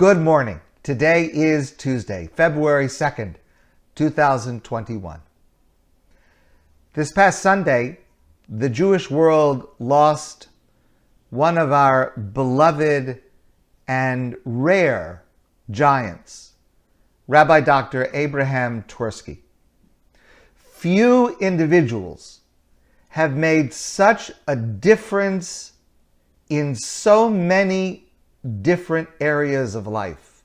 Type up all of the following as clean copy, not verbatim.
Good morning. Today is Tuesday, February 2nd, 2021. This past Sunday, the Jewish world lost one of our beloved and rare giants, Rabbi Dr. Abraham Twerski. Few individuals have made such a difference in so many different areas of life.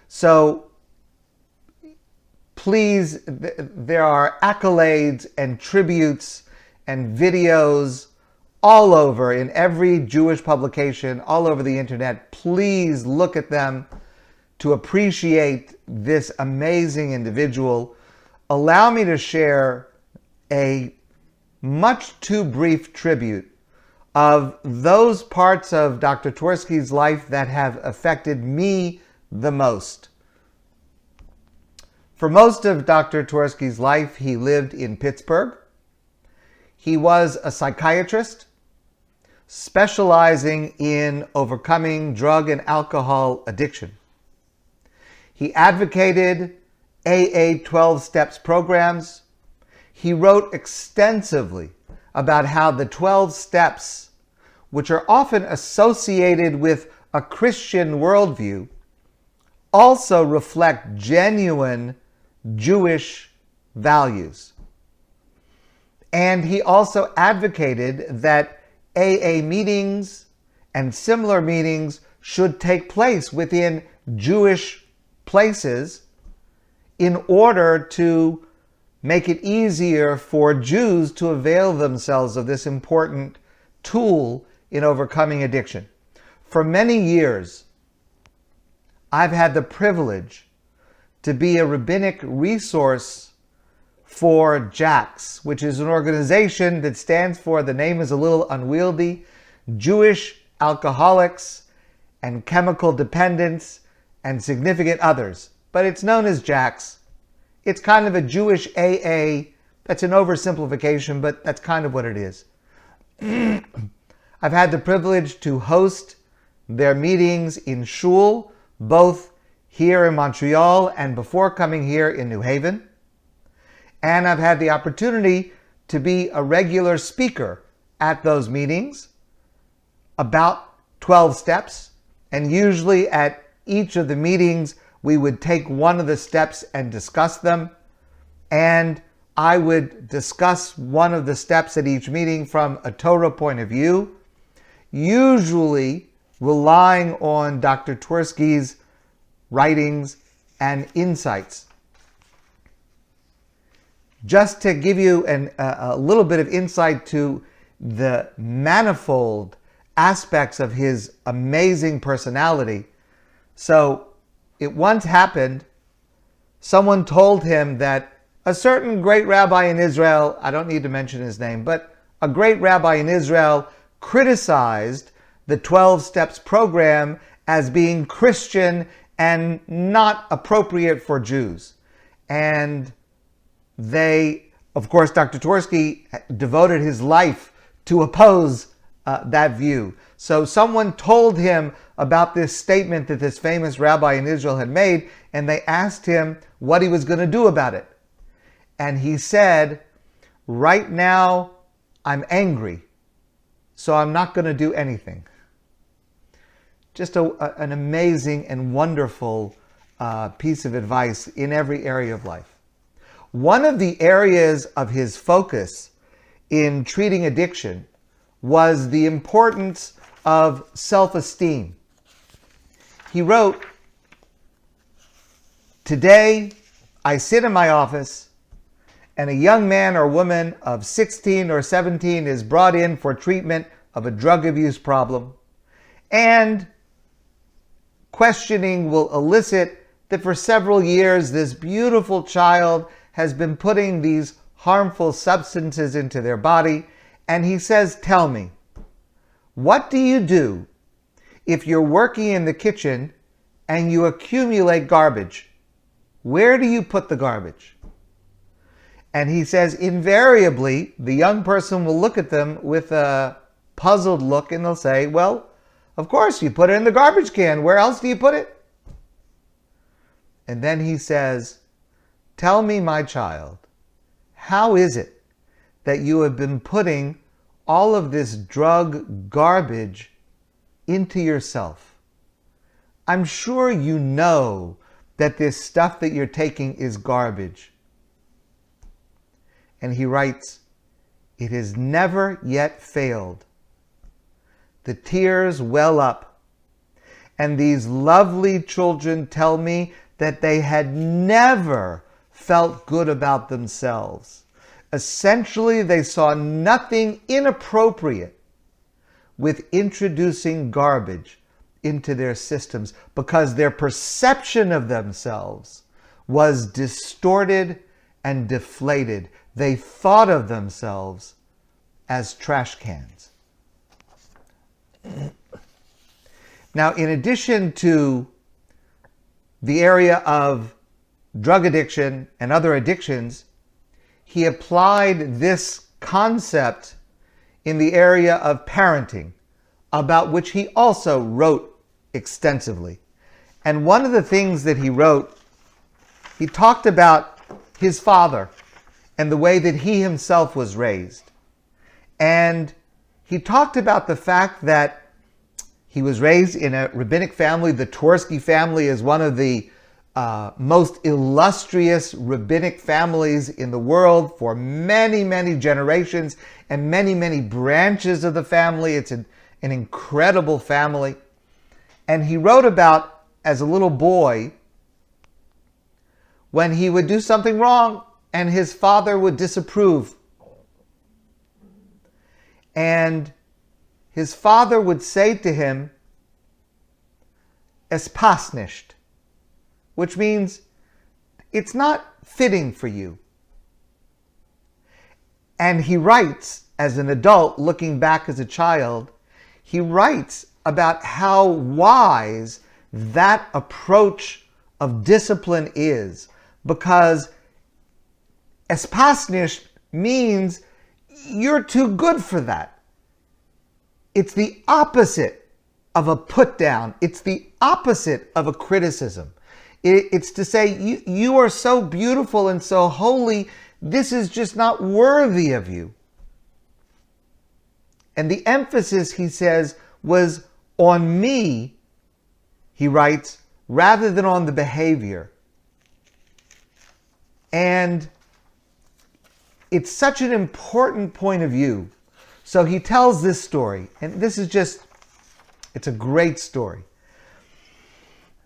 So please, there are accolades and tributes and videos all over in every Jewish publication, all over the internet. Please look at them to appreciate this amazing individual. Allow me to share a much too brief tribute of those parts of Dr. Twersky's life that have affected me the most. For most of Dr. Twersky's life, he lived in Pittsburgh. He was a psychiatrist specializing in overcoming drug and alcohol addiction. He advocated AA 12 Steps programs. He wrote extensively about how the 12 steps, which are often associated with a Christian worldview, also reflect genuine Jewish values. And he also advocated that AA meetings and similar meetings should take place within Jewish places in order to make it easier for Jews to avail themselves of this important tool in overcoming addiction. For many years, I've had the privilege to be a rabbinic resource for JACS, which is an organization that stands for, the name is a little unwieldy, Jewish Alcoholics and Chemical Dependents and Significant Others. But it's known as JACS. It's kind of a Jewish AA. That's an oversimplification, but that's kind of what it is. I've had the privilege to host their meetings in shul, both here in Montreal and before coming here in New Haven. And I've had the opportunity to be a regular speaker at those meetings about 12 steps. And usually at each of the meetings, we would take one of the steps and discuss them. And I would discuss one of the steps at each meeting from a Torah point of view, usually relying on Dr. Twersky's writings and insights. Just to give you a little bit of insight to the manifold aspects of his amazing personality. So it once happened, someone told him that a certain great rabbi in Israel, I don't need to mention his name, but a great rabbi in Israel criticized the 12 Steps program as being Christian and not appropriate for Jews. And of course, Dr. Twersky devoted his life to oppose that view. So someone told him about this statement that this famous rabbi in Israel had made, and they asked him what he was going to do about it. And he said, right now I'm angry, so I'm not going to do anything. Just an amazing and wonderful piece of advice in every area of life. One of the areas of his focus in treating addiction was the importance of self-esteem. He wrote, "Today, I sit in my office and a young man or woman of 16 or 17 is brought in for treatment of a drug abuse problem, and questioning will elicit that for several years this beautiful child has been putting these harmful substances into their body, and he says, 'Tell me, what do you do if you're working in the kitchen and you accumulate garbage? Where do you put the garbage?' And he says, invariably, the young person will look at them with a puzzled look and they'll say, 'Well, Of course, you put it in the garbage can. Where else do you put it? And then he says, tell me, my child, how is it that you have been putting all of this drug garbage into yourself? I'm sure you know that this stuff that you're taking is garbage. And he writes, it has never yet failed. The tears well up, and these lovely children tell me that they had never felt good about themselves. Essentially, they saw nothing inappropriate with introducing garbage into their systems because their perception of themselves was distorted and deflated. They thought of themselves as trash cans. Now, in addition to the area of drug addiction and other addictions, he applied this concept in the area of parenting, about which he also wrote extensively. And one of the things that he wrote, he talked about his father and the way that he himself was raised. And he talked about the fact that he was raised in a rabbinic family. The Twerski family is one of the most illustrious rabbinic families in the world for many, many generations and many, many branches of the family. It's an incredible family. And he wrote about, as a little boy, when he would do something wrong and his father would disapprove. And his father would say to him, "Es passt nicht," which means it's not fitting for you. And he writes, as an adult looking back as a child, he writes about how wise that approach of discipline is, because es passt nicht means you're too good for that. It's the opposite of a put down. It's the opposite of a criticism. It's to say, you are so beautiful and so holy, this is just not worthy of you. And the emphasis, he says, was on me, he writes, rather than on the behavior. And it's such an important point of view. So he tells this story, and this is just, it's a great story.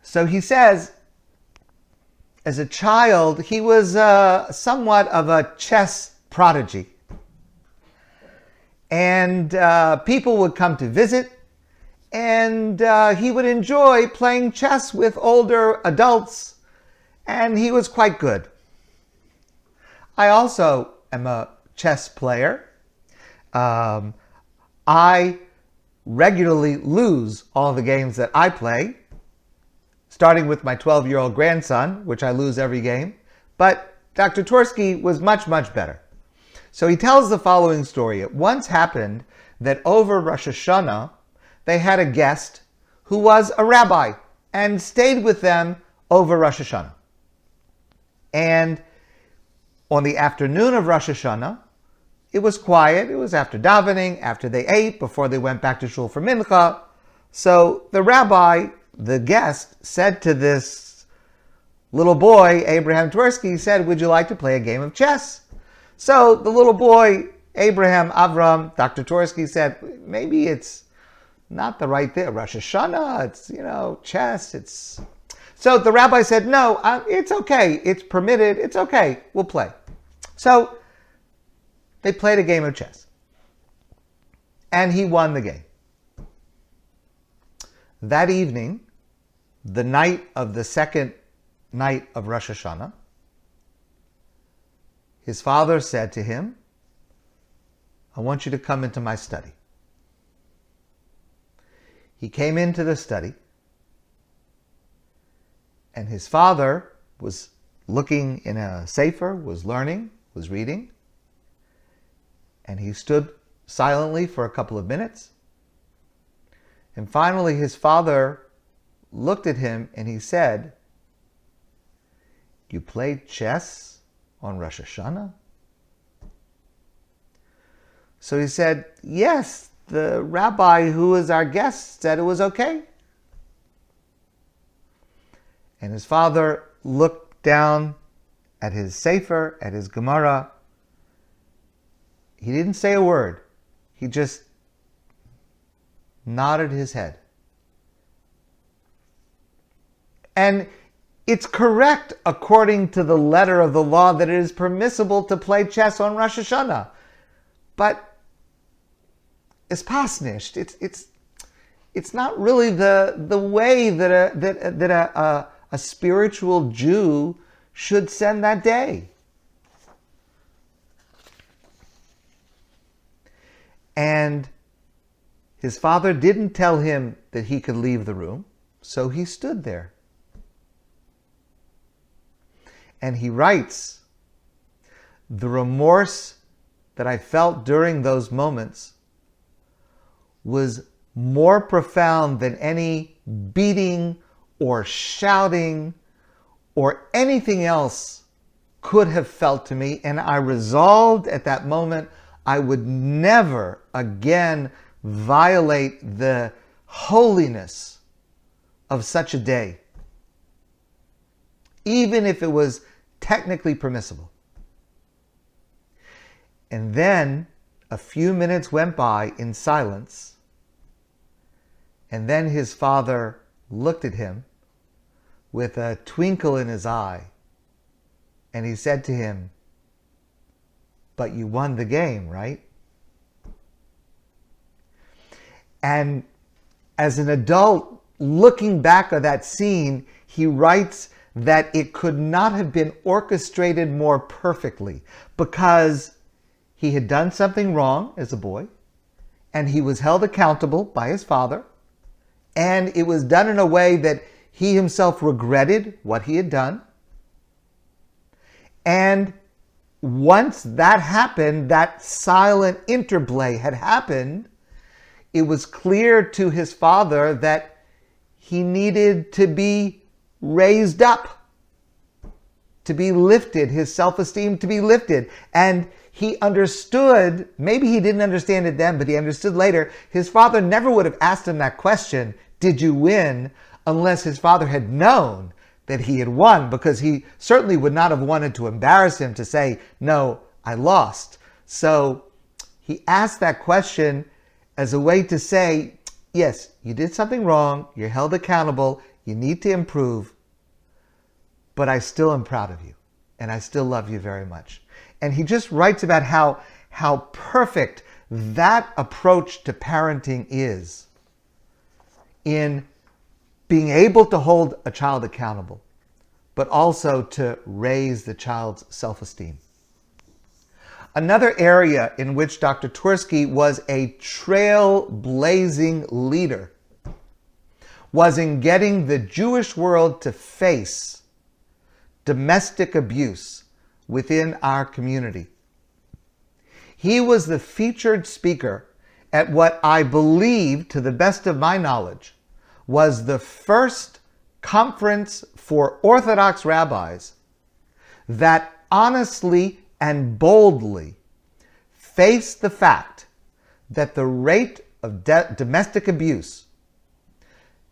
So he says, as a child, he was somewhat of a chess prodigy. And people would come to visit, and he would enjoy playing chess with older adults, and he was quite good. I also am a chess player. I regularly lose all the games that I play, starting with my 12-year-old grandson, which I lose every game. But Dr. Twerski was much, much better. So he tells the following story. It once happened that over Rosh Hashanah, they had a guest who was a rabbi and stayed with them over Rosh Hashanah. And on the afternoon of Rosh Hashanah, it was quiet. It was after davening, after they ate, before they went back to shul for mincha. So the rabbi, the guest, said to this little boy, Abraham Twersky, said, "Would you like to play a game of chess?" So the little boy, Abraham Avram, Dr. Torah said, maybe it's not the right thing. Rosh Hashanah, it's, chess. It's. So the rabbi said, no, it's okay. It's permitted. It's okay. We'll play. So they played a game of chess. And he won the game. That evening, the night of the second night of Rosh Hashanah, his father said to him, "I want you to come into my study." He came into the study, and his father was looking in a sefer, was learning, was reading, and he stood silently for a couple of minutes, And finally, his father looked at him and he said, "You played chess on Rosh Hashanah?" So he said, "Yes, the rabbi who was our guest said it was okay." And his father looked down at his Sefer, at his Gemara. He didn't say a word. He just nodded his head. And it's correct according to the letter of the law that it is permissible to play chess on Rosh Hashanah. But it's pasnished. It's not really the way that a spiritual Jew should spend that day. And his father didn't tell him that he could leave the room, so he stood there. And he writes, "The remorse that I felt during those moments was more profound than any beating or shouting or anything else could have felt to me. And I resolved at that moment I would never again violate the holiness of such a day, even if it was technically permissible." And then a few minutes went by in silence, and then his father looked at him with a twinkle in his eye, and he said to him, "But you won the game, right?" And as an adult, looking back at that scene, he writes that it could not have been orchestrated more perfectly, because he had done something wrong as a boy, and he was held accountable by his father, and it was done in a way that he himself regretted what he had done. And once that happened, that silent interplay had happened, it was clear to his father that he needed to be raised up, to be lifted, his self-esteem to be lifted. And he understood, maybe he didn't understand it then, but he understood later, his father never would have asked him that question, "Did you win?" unless his father had known that he had won, because he certainly would not have wanted to embarrass him to say, "No, I lost." So he asked that question as a way to say, yes, you did something wrong, you're held accountable, you need to improve, but I still am proud of you, and I still love you very much. And he just writes about how perfect that approach to parenting is in being able to hold a child accountable, but also to raise the child's self-esteem. Another area in which Dr. Twersky was a trailblazing leader was in getting the Jewish world to face domestic abuse within our community. He was the featured speaker at what I believe, to the best of my knowledge, was the first conference for Orthodox rabbis that honestly and boldly faced the fact that the rate of domestic abuse,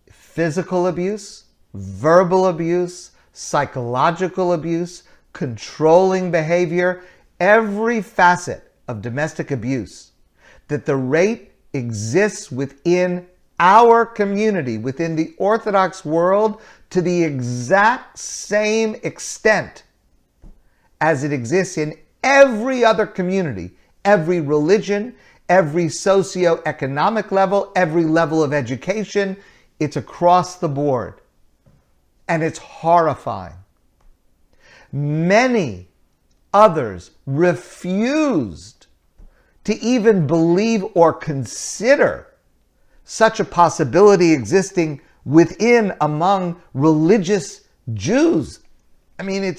physical abuse, verbal abuse, psychological abuse, controlling behavior, every facet of domestic abuse, that the rate exists within our community, within the Orthodox world, to the exact same extent as it exists in every other community, every religion, every socioeconomic level, every level of education. It's across the board. And it's horrifying. Many others refused to even believe or consider such a possibility existing within among religious Jews. I mean,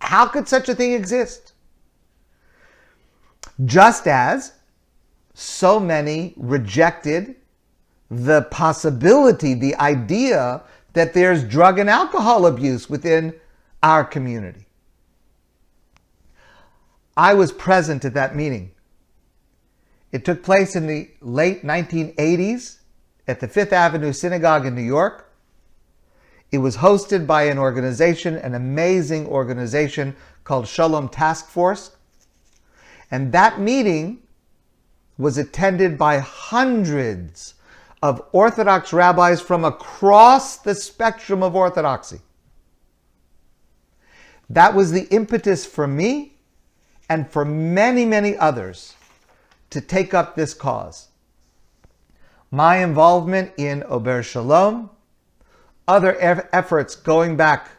how could such a thing exist? Just as so many rejected the possibility, the idea that there's drug and alcohol abuse within our community. I was present at that meeting. It took place in the late 1980s at the Fifth Avenue Synagogue in New York. It was hosted by an organization, an amazing organization called Shalom Task Force. And that meeting was attended by hundreds of Orthodox rabbis from across the spectrum of Orthodoxy. That was the impetus for me and for many, many others to take up this cause. My involvement in Ober Shalom, other efforts going back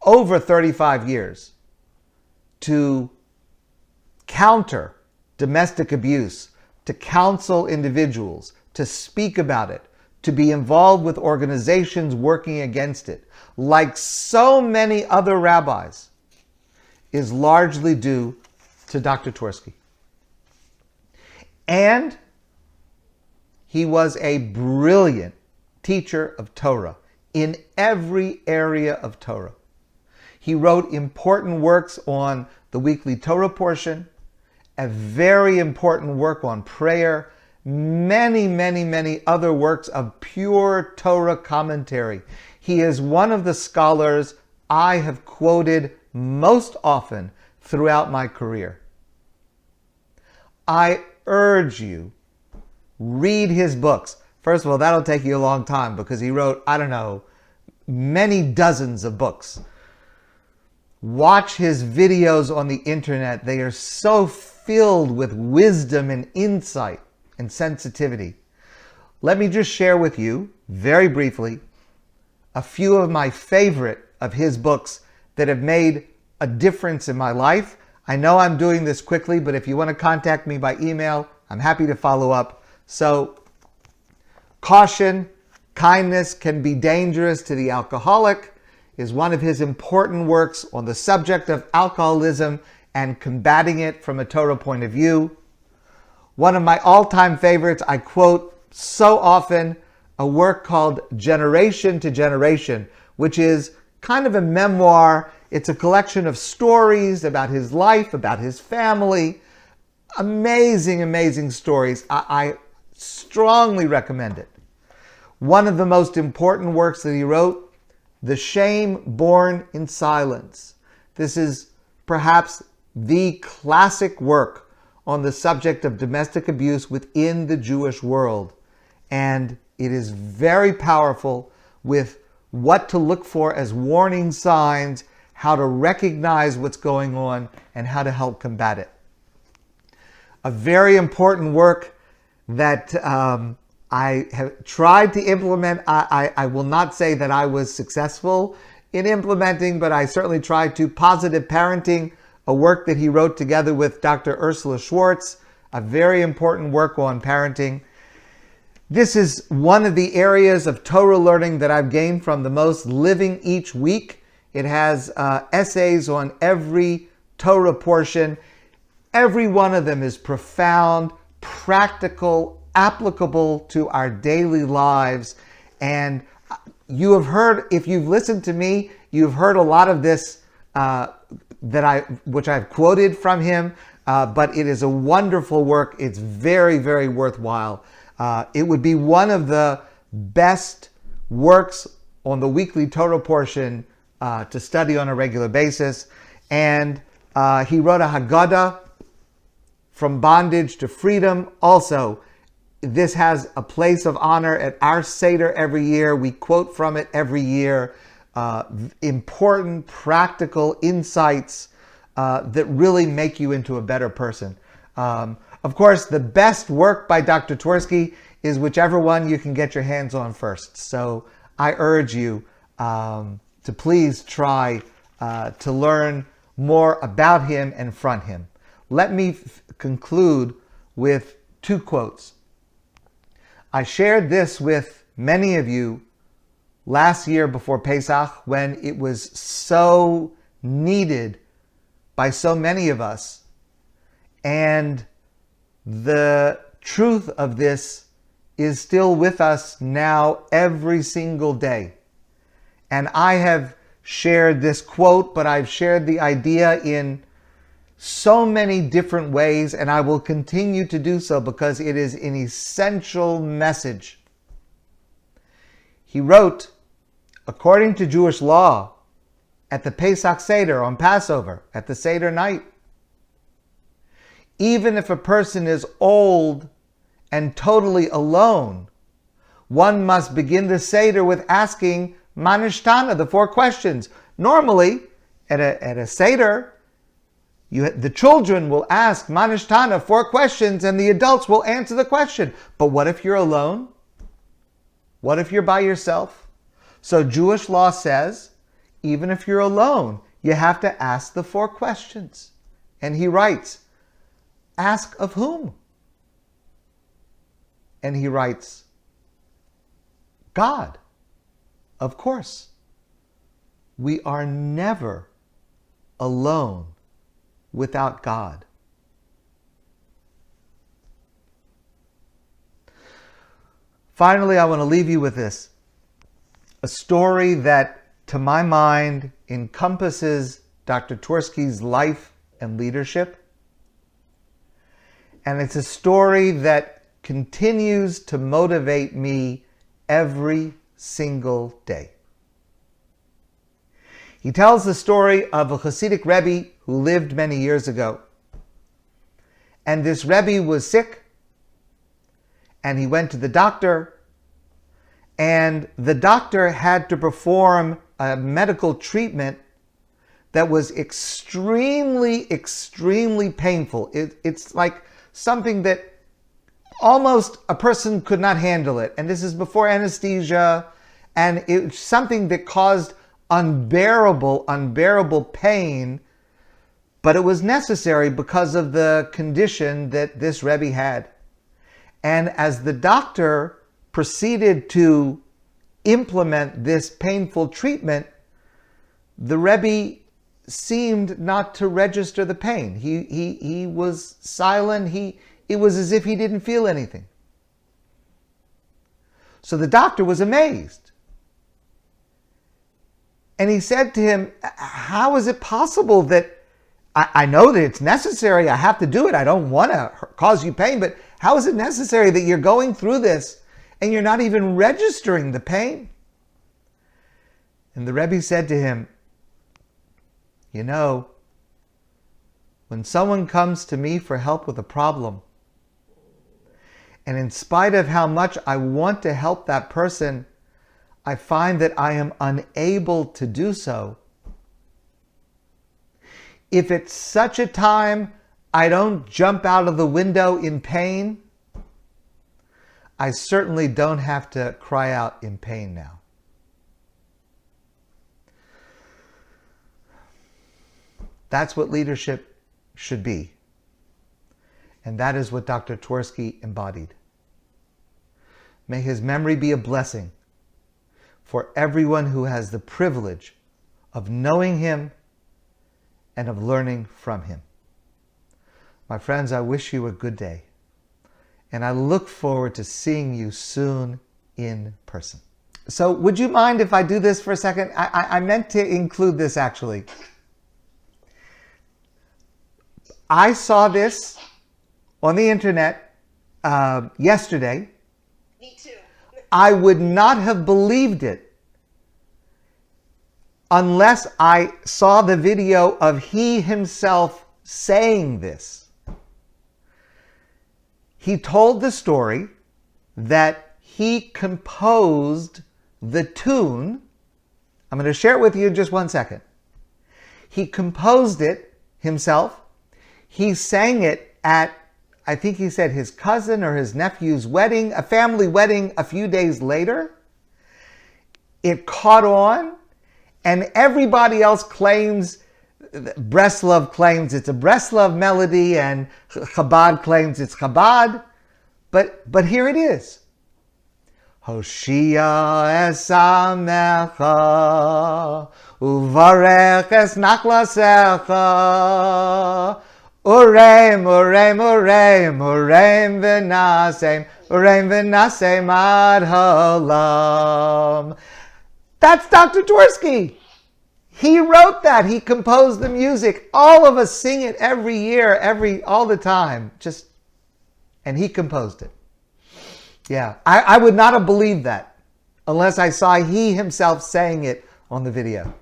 over 35 years to counter domestic abuse, to counsel individuals, to speak about it, to be involved with organizations working against it, like so many other rabbis, is largely due to Dr. Twersky. And he was a brilliant teacher of Torah in every area of Torah. He wrote important works on the weekly Torah portion, a very important work on prayer, many, many, many other works of pure Torah commentary. He is one of the scholars I have quoted most often throughout my career. I urge you, read his books. First of all, that'll take you a long time because he wrote, many dozens of books. Watch his videos on the internet. They are so filled with wisdom and insight and sensitivity. Let me just share with you, very briefly, a few of my favorite of his books that have made a difference in my life. I know I'm doing this quickly, but if you want to contact me by email, I'm happy to follow up. So, Caution, Kindness Can Be Dangerous to the Alcoholic is one of his important works on the subject of alcoholism and combating it from a Torah point of view. One of my all-time favorites, I quote so often, a work called Generation to Generation, which is kind of a memoir. It's a collection of stories about his life, about his family. Amazing, amazing stories. I strongly recommend it. One of the most important works that he wrote, The Shame Born in Silence. This is perhaps the classic work on the subject of domestic abuse within the Jewish world. And it is very powerful with what to look for as warning signs, how to recognize what's going on, and how to help combat it. A very important work that I have tried to implement. I will not say that I was successful in implementing, but I certainly tried to. Positive Parenting, a work that he wrote together with Dr. Ursula Schwartz, a very important work on parenting. This is one of the areas of Torah learning that I've gained from the most, Living Each Week. It has essays on every Torah portion. Every one of them is profound, practical, applicable to our daily lives. And you have heard, if you've listened to me, you've heard a lot of this which I've quoted from him, but it is a wonderful work. It's very, very worthwhile. It would be one of the best works on the weekly Torah portion to study on a regular basis. And he wrote a Haggadah, From Bondage to Freedom. Also, this has a place of honor at our Seder every year. We quote from it every year. Important, practical insights that really make you into a better person. Of course, the best work by Dr. Twersky is whichever one you can get your hands on first. So I urge you to please try to learn more about him and from him. Let me conclude with two quotes. I shared this with many of you last year before Pesach when it was so needed by so many of us. And the truth of this is still with us now every single day. And I have shared this quote, but I've shared the idea in so many different ways, and I will continue to do so because it is an essential message. He wrote, according to Jewish law, at the Pesach Seder on Passover, at the Seder night, even if a person is old and totally alone, one must begin the Seder with asking Manishtana, the 4 questions. Normally, at a Seder, the children will ask Manishtana 4 questions and the adults will answer the question. But what if you're alone? What if you're by yourself? So Jewish law says, even if you're alone, you have to ask the 4 questions. And he writes, ask of whom? And he writes, God. Of course. We are never alone without God. Finally, I want to leave you with this. A story that, to my mind, encompasses Dr. Twersky's life and leadership. And it's a story that continues to motivate me every single day. He tells the story of a Hasidic Rabbi who lived many years ago. And this Rabbi was sick, and he went to the doctor, and the doctor had to perform a medical treatment that was extremely, extremely painful. It's like something that almost a person could not handle it. And this is before anesthesia, and it's something that caused unbearable pain, but it was necessary because of the condition that this Rebbe had. And as the doctor proceeded to implement this painful treatment, the Rebbe seemed not to register the pain. He was silent. It was as if he didn't feel anything. So the doctor was amazed. And he said to him, how is it possible that I know that it's necessary, I have to do it, I don't want to cause you pain, but how is it necessary that you're going through this and you're not even registering the pain? And the Rebbe said to him, you know, when someone comes to me for help with a problem, and in spite of how much I want to help that person, I find that I am unable to do so. If at such a time I don't jump out of the window in pain, I certainly don't have to cry out in pain now. That's what leadership should be. And that is what Dr. Twersky embodied. May his memory be a blessing for everyone who has the privilege of knowing him and of learning from him. My friends, I wish you a good day, and I look forward to seeing you soon in person. So would you mind if I do this for a second? I meant to include this actually. I saw this on the internet yesterday. Me too. I would not have believed it unless I saw the video of he himself saying this. He told the story that he composed the tune. I'm going to share it with you in just 1 second. He composed it himself. He sang it at, I think he said, his cousin or his nephew's wedding, a family wedding a few days later. It caught on, and everybody else claims, Breslov claims it's a Breslov melody, and Chabad claims it's Chabad. But here it is. Hoshia es amecha, uvarech es nachlasecha, Ureim, ureim, ureim, ureim v'nasem ad halam. That's Dr. Twerski. He wrote that. He composed the music. All of us sing it every year, all the time. And he composed it. Yeah, I would not have believed that unless I saw he himself saying it on the video.